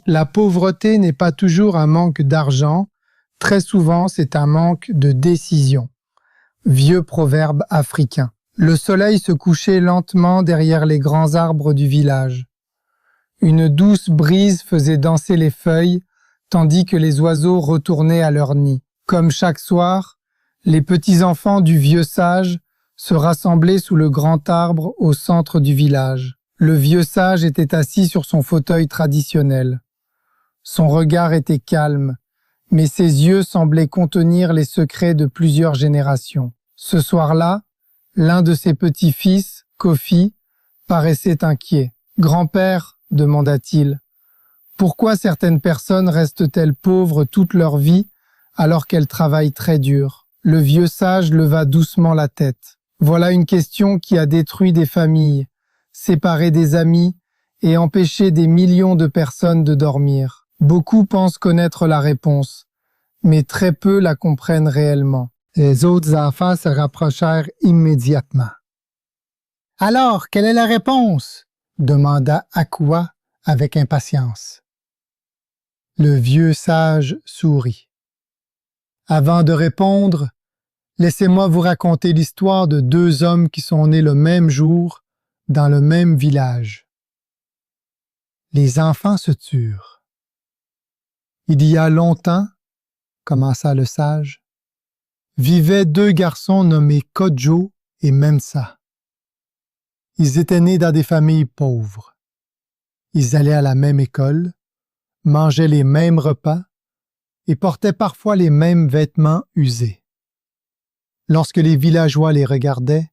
La pauvreté n'est pas toujours un manque d'argent, très souvent c'est un manque de décision. Vieux proverbe africain. Le soleil se couchait lentement derrière les grands arbres du village. Une douce brise faisait danser les feuilles, tandis que les oiseaux retournaient à leur nid. Comme chaque soir, les petits-enfants du vieux sage se rassemblaient sous le grand arbre au centre du village. Le vieux sage était assis sur son fauteuil traditionnel. Son regard était calme, mais ses yeux semblaient contenir les secrets de plusieurs générations. Ce soir-là, l'un de ses petits-fils, Kofi, paraissait inquiet. « Grand-père, demanda-t-il, pourquoi certaines personnes restent-elles pauvres toute leur vie alors qu'elles travaillent très dur ?» Le vieux sage leva doucement la tête. Voilà une question qui a détruit des familles, séparé des amis et empêché des millions de personnes de dormir. Beaucoup pensent connaître la réponse, mais très peu la comprennent réellement. Les autres enfants se rapprochèrent immédiatement. « Alors, quelle est la réponse ?» demanda Akua avec impatience. Le vieux sage sourit. « Avant de répondre, laissez-moi vous raconter l'histoire de deux hommes qui sont nés le même jour dans le même village. » Les enfants se turent. « Il y a longtemps, commença le sage, vivaient deux garçons nommés Kodjo et Memsa. Ils étaient nés dans des familles pauvres. Ils allaient à la même école, mangeaient les mêmes repas et portaient parfois les mêmes vêtements usés. Lorsque les villageois les regardaient,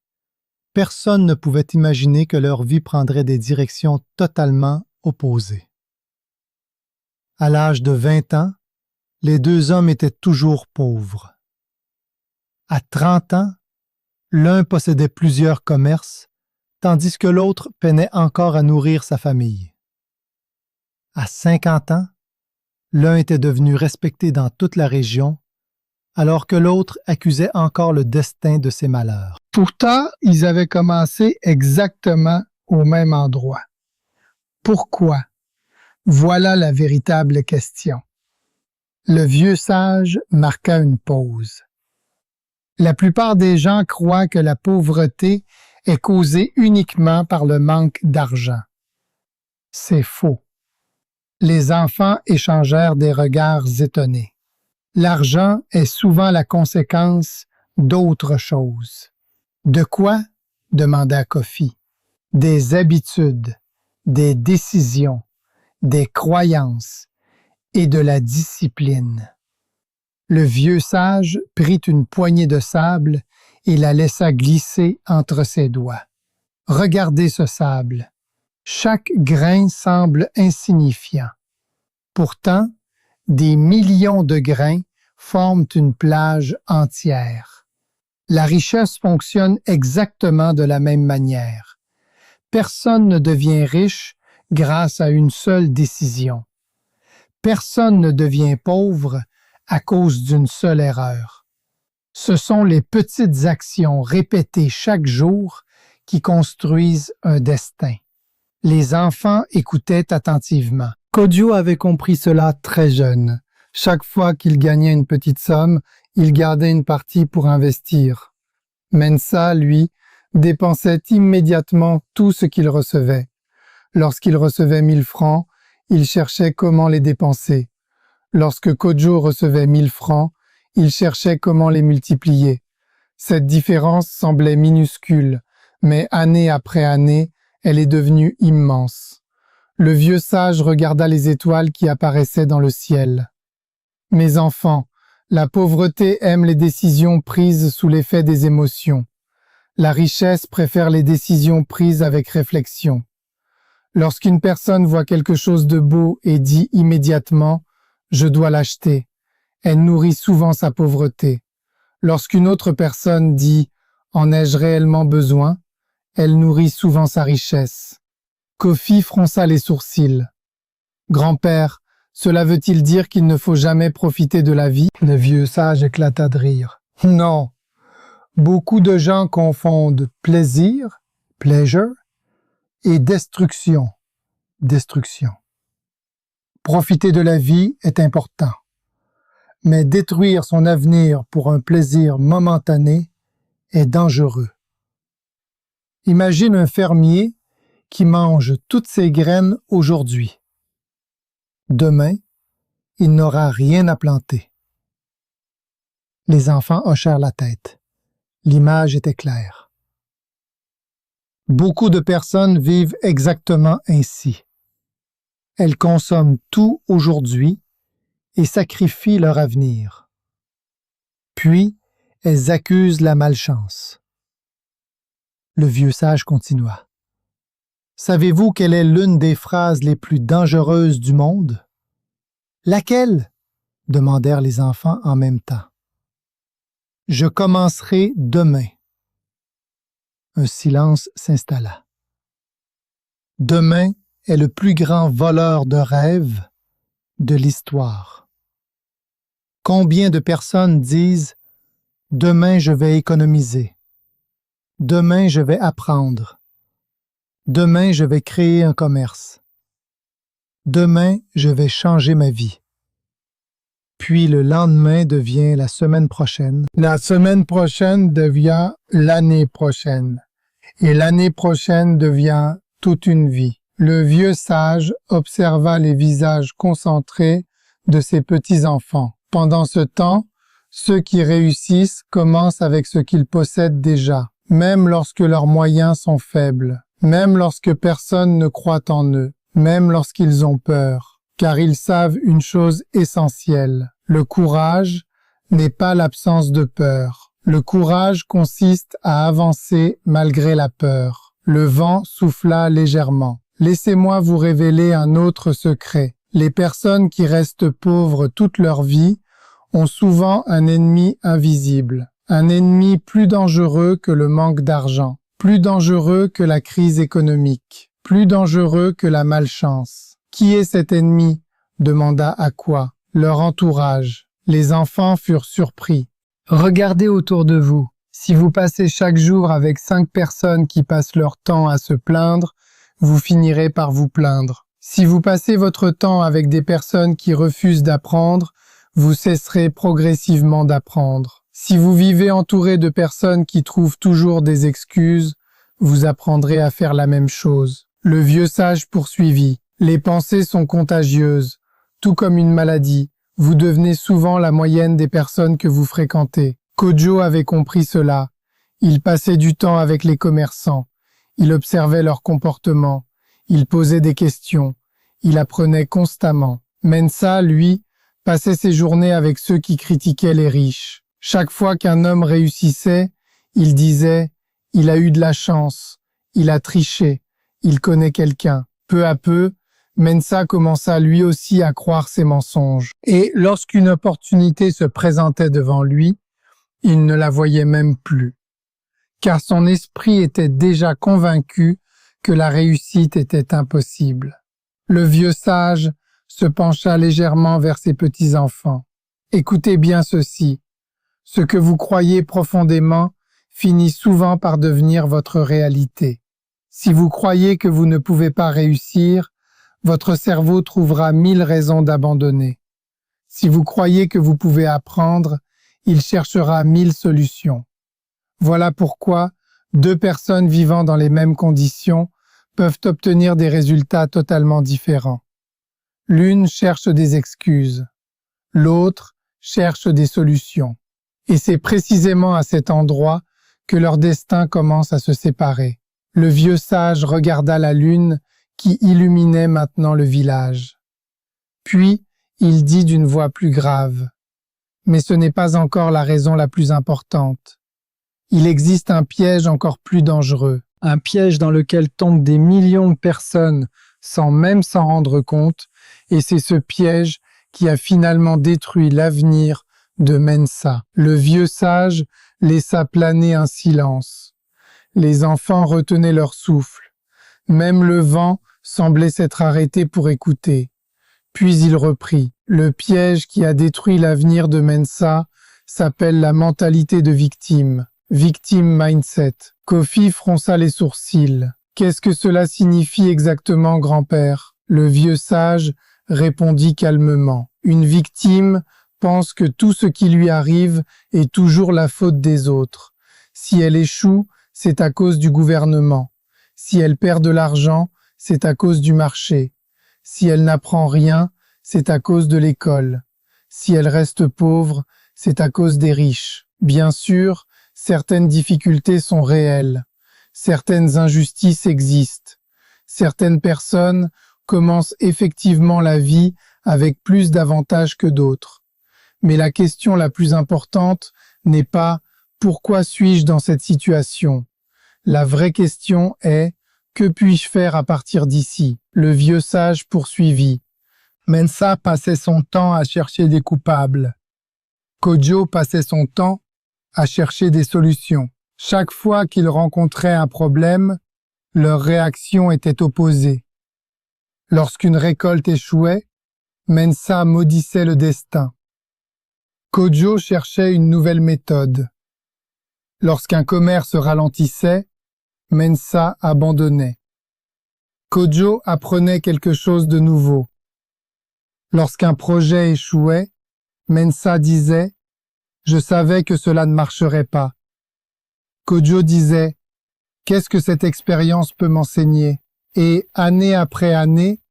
personne ne pouvait imaginer que leur vie prendrait des directions totalement opposées. À l'âge de 20 ans, les deux hommes étaient toujours pauvres. À 30 ans, l'un possédait plusieurs commerces, tandis que l'autre peinait encore à nourrir sa famille. À 50 ans, l'un était devenu respecté dans toute la région, alors que l'autre accusait encore le destin de ses malheurs. Pourtant, ils avaient commencé exactement au même endroit. Pourquoi? Voilà la véritable question. Le vieux sage marqua une pause. La plupart des gens croient que la pauvreté est causée uniquement par le manque d'argent. C'est faux. Les enfants échangèrent des regards étonnés. L'argent est souvent la conséquence d'autres choses. De quoi? Demanda Kofi. Des habitudes, des décisions, des croyances et de la discipline. Le vieux sage prit une poignée de sable et la laissa glisser entre ses doigts. Regardez ce sable. Chaque grain semble insignifiant. Pourtant, des millions de grains forment une plage entière. La richesse fonctionne exactement de la même manière. Personne ne devient riche grâce à une seule décision. Personne ne devient pauvre à cause d'une seule erreur. Ce sont les petites actions répétées chaque jour qui construisent un destin. Les enfants écoutaient attentivement. Kodjo avait compris cela très jeune. Chaque fois qu'il gagnait une petite somme, il gardait une partie pour investir. Mensa, lui, dépensait immédiatement tout ce qu'il recevait. Lorsqu'il recevait 1000 francs, il cherchait comment les dépenser. Lorsque Kodjo recevait 1000 francs, il cherchait comment les multiplier. Cette différence semblait minuscule, mais année après année, elle est devenue immense. Le vieux sage regarda les étoiles qui apparaissaient dans le ciel. « Mes enfants, la pauvreté aime les décisions prises sous l'effet des émotions. La richesse préfère les décisions prises avec réflexion. Lorsqu'une personne voit quelque chose de beau et dit immédiatement « je dois l'acheter », elle nourrit souvent sa pauvreté. Lorsqu'une autre personne dit « en ai-je réellement besoin », elle nourrit souvent sa richesse. Kofi fronça les sourcils. « Grand-père, cela veut-il dire qu'il ne faut jamais profiter de la vie ?» Le vieux sage éclata de rire. « Non, beaucoup de gens confondent plaisir, pleasure, et destruction, destruction. Profiter de la vie est important, mais détruire son avenir pour un plaisir momentané est dangereux. Imagine un fermier qui mange toutes ses graines aujourd'hui. Demain, il n'aura rien à planter. Les enfants hochèrent la tête. L'image était claire. Beaucoup de personnes vivent exactement ainsi. Elles consomment tout aujourd'hui et sacrifient leur avenir. Puis, elles accusent la malchance. Le vieux sage continua. Savez-vous quelle est l'une des phrases les plus dangereuses du monde? Laquelle? Demandèrent les enfants en même temps. Je commencerai demain. Un silence s'installa. Demain est le plus grand voleur de rêves de l'histoire. Combien de personnes disent « Demain je vais économiser. Demain je vais apprendre. Demain je vais créer un commerce. Demain je vais changer ma vie. » Puis le lendemain devient la semaine prochaine. La semaine prochaine devient l'année prochaine. Et l'année prochaine devient toute une vie. Le vieux sage observa les visages concentrés de ses petits-enfants. Pendant ce temps, ceux qui réussissent commencent avec ce qu'ils possèdent déjà, même lorsque leurs moyens sont faibles, même lorsque personne ne croit en eux, même lorsqu'ils ont peur, car ils savent une chose essentielle. Le courage n'est pas l'absence de peur. Le courage consiste à avancer malgré la peur. Le vent souffla légèrement. Laissez-moi vous révéler un autre secret. Les personnes qui restent pauvres toute leur vie ont souvent un ennemi invisible, un ennemi plus dangereux que le manque d'argent, plus dangereux que la crise économique, plus dangereux que la malchance. Qui est cet ennemi? Demanda Aqua. Leur entourage. Les enfants furent surpris. Regardez autour de vous. Si vous passez chaque jour avec 5 personnes qui passent leur temps à se plaindre, vous finirez par vous plaindre. Si vous passez votre temps avec des personnes qui refusent d'apprendre, vous cesserez progressivement d'apprendre. Si vous vivez entouré de personnes qui trouvent toujours des excuses, vous apprendrez à faire la même chose. Le vieux sage poursuivit. Les pensées sont contagieuses. Tout comme une maladie, vous devenez souvent la moyenne des personnes que vous fréquentez. Kojo avait compris cela. Il passait du temps avec les commerçants. Il observait leur comportement. Il posait des questions. Il apprenait constamment. Mensa, lui, passait ses journées avec ceux qui critiquaient les riches. Chaque fois qu'un homme réussissait, il disait « Il a eu de la chance. Il a triché. Il connaît quelqu'un. » Peu à peu, Mensa commença lui aussi à croire ses mensonges. Et lorsqu'une opportunité se présentait devant lui, il ne la voyait même plus, car son esprit était déjà convaincu que la réussite était impossible. Le vieux sage se pencha légèrement vers ses petits-enfants. Écoutez bien ceci. Ce que vous croyez profondément finit souvent par devenir votre réalité. Si vous croyez que vous ne pouvez pas réussir, votre cerveau trouvera 1000 raisons d'abandonner. Si vous croyez que vous pouvez apprendre, il cherchera 1000 solutions. Voilà pourquoi 2 personnes vivant dans les mêmes conditions peuvent obtenir des résultats totalement différents. L'une cherche des excuses, l'autre cherche des solutions. Et c'est précisément à cet endroit que leur destin commence à se séparer. Le vieux sage regarda la lune qui illuminait maintenant le village. Puis, il dit d'une voix plus grave, « Mais ce n'est pas encore la raison la plus importante. Il existe un piège encore plus dangereux, un piège dans lequel tombent des millions de personnes sans même s'en rendre compte, et c'est ce piège qui a finalement détruit l'avenir de Mensa. » Le vieux sage laissa planer un silence. Les enfants retenaient leur souffle. Même le vent semblait s'être arrêté pour écouter. Puis il reprit. Le piège qui a détruit l'avenir de Mensa s'appelle la mentalité de victime. Victim mindset. Kofi fronça les sourcils. Qu'est-ce que cela signifie exactement, grand-père? Le vieux sage répondit calmement. Une victime pense que tout ce qui lui arrive est toujours la faute des autres. Si elle échoue, c'est à cause du gouvernement. Si elle perd de l'argent, c'est à cause du marché. Si elle n'apprend rien, c'est à cause de l'école. Si elle reste pauvre, c'est à cause des riches. Bien sûr, certaines difficultés sont réelles. Certaines injustices existent. Certaines personnes commencent effectivement la vie avec plus d'avantages que d'autres. Mais la question la plus importante n'est pas « Pourquoi suis-je dans cette situation ?» La vraie question est « Que puis-je faire à partir d'ici ?» Le vieux sage poursuivit. Mensah passait son temps à chercher des coupables. Kodjo passait son temps à chercher des solutions. Chaque fois qu'ils rencontraient un problème, leur réaction était opposée. Lorsqu'une récolte échouait, Mensah maudissait le destin. Kodjo cherchait une nouvelle méthode. Lorsqu'un commerce ralentissait, Mensah abandonnait. Kodjo apprenait quelque chose de nouveau. Lorsqu'un projet échouait, Mensah disait « Je savais que cela ne marcherait pas ». Kodjo disait « Qu'est-ce que cette expérience peut m'enseigner ?» Et année après année,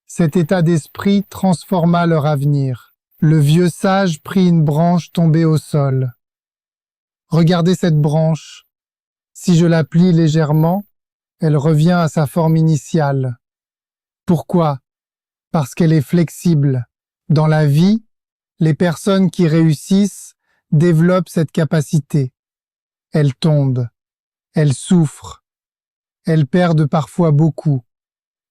cet état d'esprit transforma leur avenir. Le vieux sage prit une branche tombée au sol. « Regardez cette branche. Si je la plie légèrement, elle revient à sa forme initiale. Pourquoi ? Parce qu'elle est flexible. Dans la vie, les personnes qui réussissent développent cette capacité. Elles tombent, elles souffrent, elles perdent parfois beaucoup,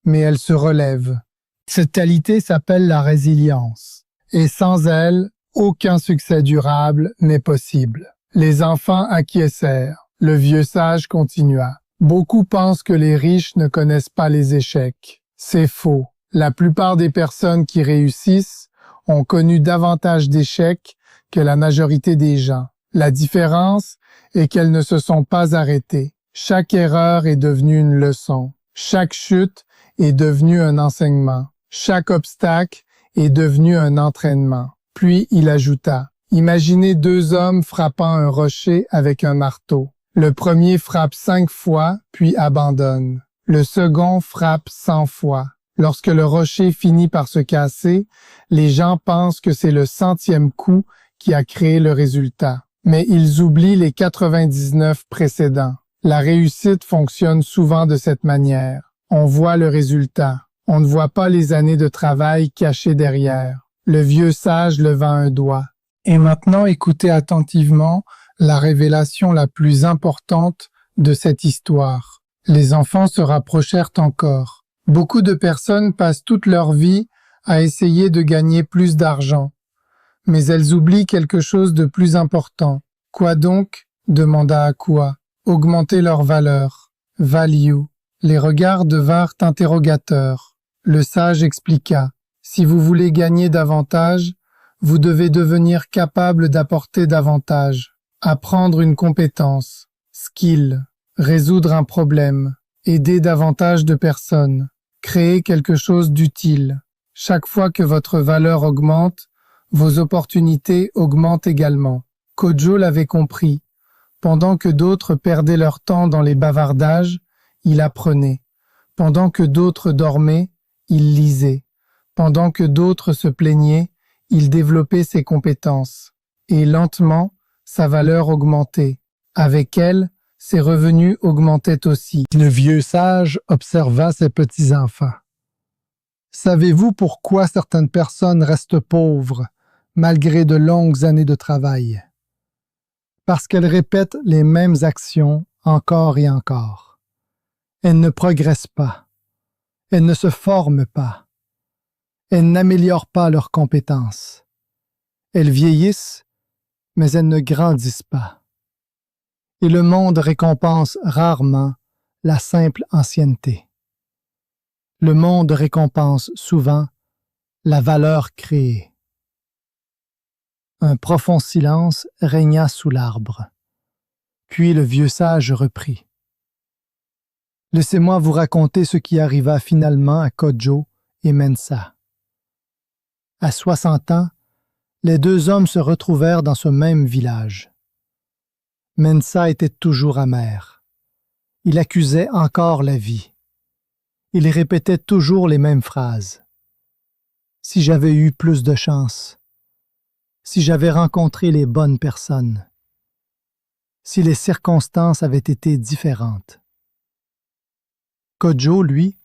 mais elles se relèvent. Cette qualité s'appelle la résilience. Et sans elle, aucun succès durable n'est possible. Les enfants acquiescèrent. Le vieux sage continua. Beaucoup pensent que les riches ne connaissent pas les échecs. C'est faux. La plupart des personnes qui réussissent ont connu davantage d'échecs que la majorité des gens. La différence est qu'elles ne se sont pas arrêtées. Chaque erreur est devenue une leçon. Chaque chute est devenue un enseignement. Chaque obstacle est devenu un entraînement. Puis il ajouta, « Imaginez deux hommes frappant un rocher avec un marteau. Le premier frappe 5 fois, puis abandonne. Le second frappe 100 fois. Lorsque le rocher finit par se casser, les gens pensent que c'est le 100e coup qui a créé le résultat. Mais ils oublient les 99 précédents. La réussite fonctionne souvent de cette manière. On voit le résultat. On ne voit pas les années de travail cachées derrière. » Le vieux sage leva un doigt. Et maintenant, écoutez attentivement la révélation la plus importante de cette histoire. Les enfants se rapprochèrent encore. Beaucoup de personnes passent toute leur vie à essayer de gagner plus d'argent. Mais elles oublient quelque chose de plus important. Quoi donc ? Demanda Akua. Augmenter leur valeur. Value. Les regards devinrent interrogateurs. Le sage expliqua. Si vous voulez gagner davantage, vous devez devenir capable d'apporter davantage. Apprendre une compétence. Skill. Résoudre un problème. Aider davantage de personnes. Créer quelque chose d'utile. Chaque fois que votre valeur augmente, vos opportunités augmentent également. Kodjo l'avait compris. Pendant que d'autres perdaient leur temps dans les bavardages, il apprenait. Pendant que d'autres dormaient, il lisait. Pendant que d'autres se plaignaient, il développait ses compétences. Et lentement, sa valeur augmentait. Avec elle, ses revenus augmentaient aussi. Le vieux sage observa ses petits-enfants. Savez-vous pourquoi certaines personnes restent pauvres malgré de longues années de travail? Parce qu'elles répètent les mêmes actions encore et encore. Elles ne progressent pas. Elles ne se forment pas. Elles n'améliorent pas leurs compétences. Elles vieillissent, mais elles ne grandissent pas. Et le monde récompense rarement la simple ancienneté. Le monde récompense souvent la valeur créée. Un profond silence régna sous l'arbre. Puis le vieux sage reprit. Laissez-moi vous raconter ce qui arriva finalement à Kodjo et Mensah. À 60 ans, les deux hommes se retrouvèrent dans ce même village. Mensa était toujours amer. Il accusait encore la vie. Il répétait toujours les mêmes phrases. Si j'avais eu plus de chance, si j'avais rencontré les bonnes personnes, si les circonstances avaient été différentes. Kojo, lui,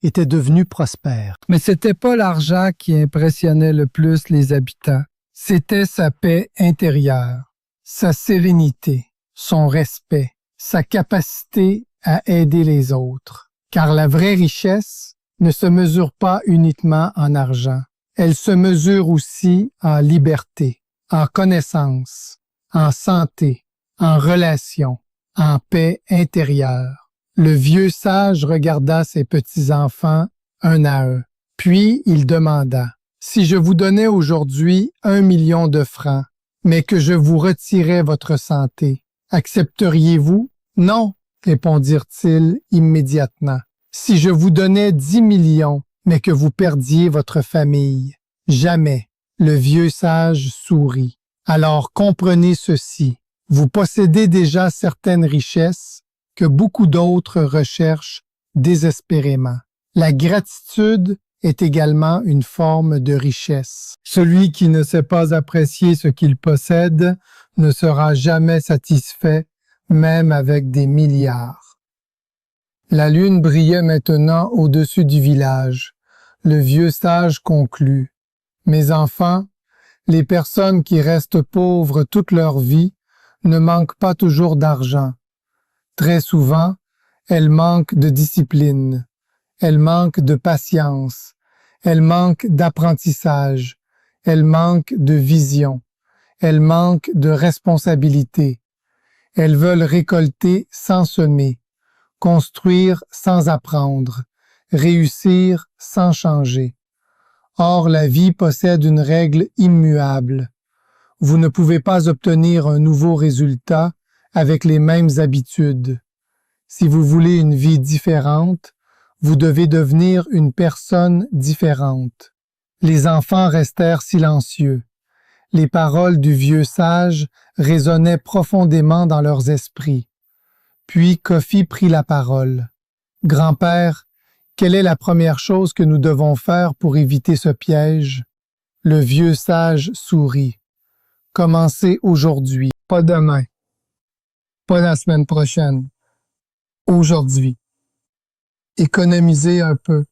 était devenu prospère. Mais c'était pas l'argent qui impressionnait le plus les habitants. C'était sa paix intérieure, sa sérénité, son respect, sa capacité à aider les autres. Car la vraie richesse ne se mesure pas uniquement en argent. Elle se mesure aussi en liberté, en connaissance, en santé, en relation, en paix intérieure. Le vieux sage regarda ses petits-enfants un à un, puis il demanda, « Si je vous donnais aujourd'hui 1 million de francs, mais que je vous retirais votre santé, accepteriez-vous? » « Non, répondirent-ils immédiatement. « Si je vous donnais 10 millions, mais que vous perdiez votre famille, jamais. » Le vieux sage sourit. « Alors comprenez ceci. Vous possédez déjà certaines richesses que beaucoup d'autres recherchent désespérément. La gratitude est également une forme de richesse. Celui qui ne sait pas apprécier ce qu'il possède ne sera jamais satisfait, même avec des milliards. » La lune brillait maintenant au-dessus du village. Le vieux sage conclut. « Mes enfants, les personnes qui restent pauvres toute leur vie ne manquent pas toujours d'argent. Très souvent, elles manquent de discipline, elles manquent de patience, elles manquent d'apprentissage, elles manquent de vision, elles manquent de responsabilité. Elles veulent récolter sans semer, construire sans apprendre, réussir sans changer. Or, la vie possède une règle immuable. Vous ne pouvez pas obtenir un nouveau résultat avec les mêmes habitudes. Si vous voulez une vie différente, vous devez devenir une personne différente. » Les enfants restèrent silencieux. Les paroles du vieux sage résonnaient profondément dans leurs esprits. Puis Kofi prit la parole. « Grand-père, quelle est la première chose que nous devons faire pour éviter ce piège? » Le vieux sage sourit. « Commencez aujourd'hui, pas demain, pas la semaine prochaine, aujourd'hui. Économisez un peu,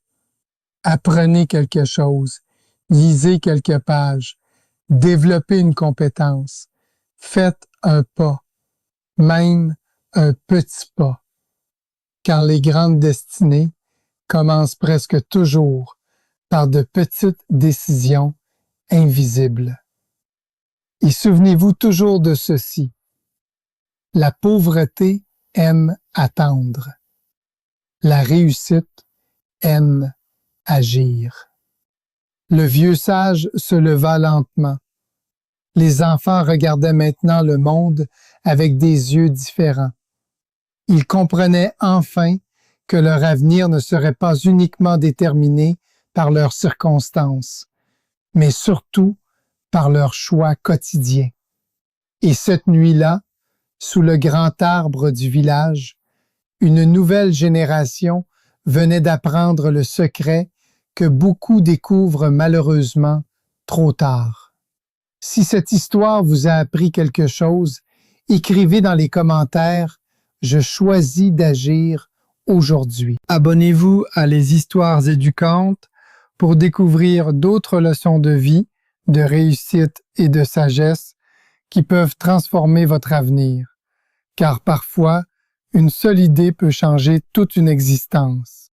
apprenez quelque chose, lisez quelques pages, développez une compétence, faites un pas, même un petit pas, car les grandes destinées commencent presque toujours par de petites décisions invisibles. Et souvenez-vous toujours de ceci. La pauvreté aime attendre. La réussite aime agir. » Le vieux sage se leva lentement. Les enfants regardaient maintenant le monde avec des yeux différents. Ils comprenaient enfin que leur avenir ne serait pas uniquement déterminé par leurs circonstances, mais surtout par leurs choix quotidiens. Et cette nuit-là, sous le grand arbre du village, une nouvelle génération venait d'apprendre le secret que beaucoup découvrent malheureusement trop tard. Si cette histoire vous a appris quelque chose, écrivez dans les commentaires « Je choisis d'agir aujourd'hui ». Abonnez-vous à Les Histoires éducantes pour découvrir d'autres leçons de vie, de réussite et de sagesse qui peuvent transformer votre avenir. Car parfois, une seule idée peut changer toute une existence.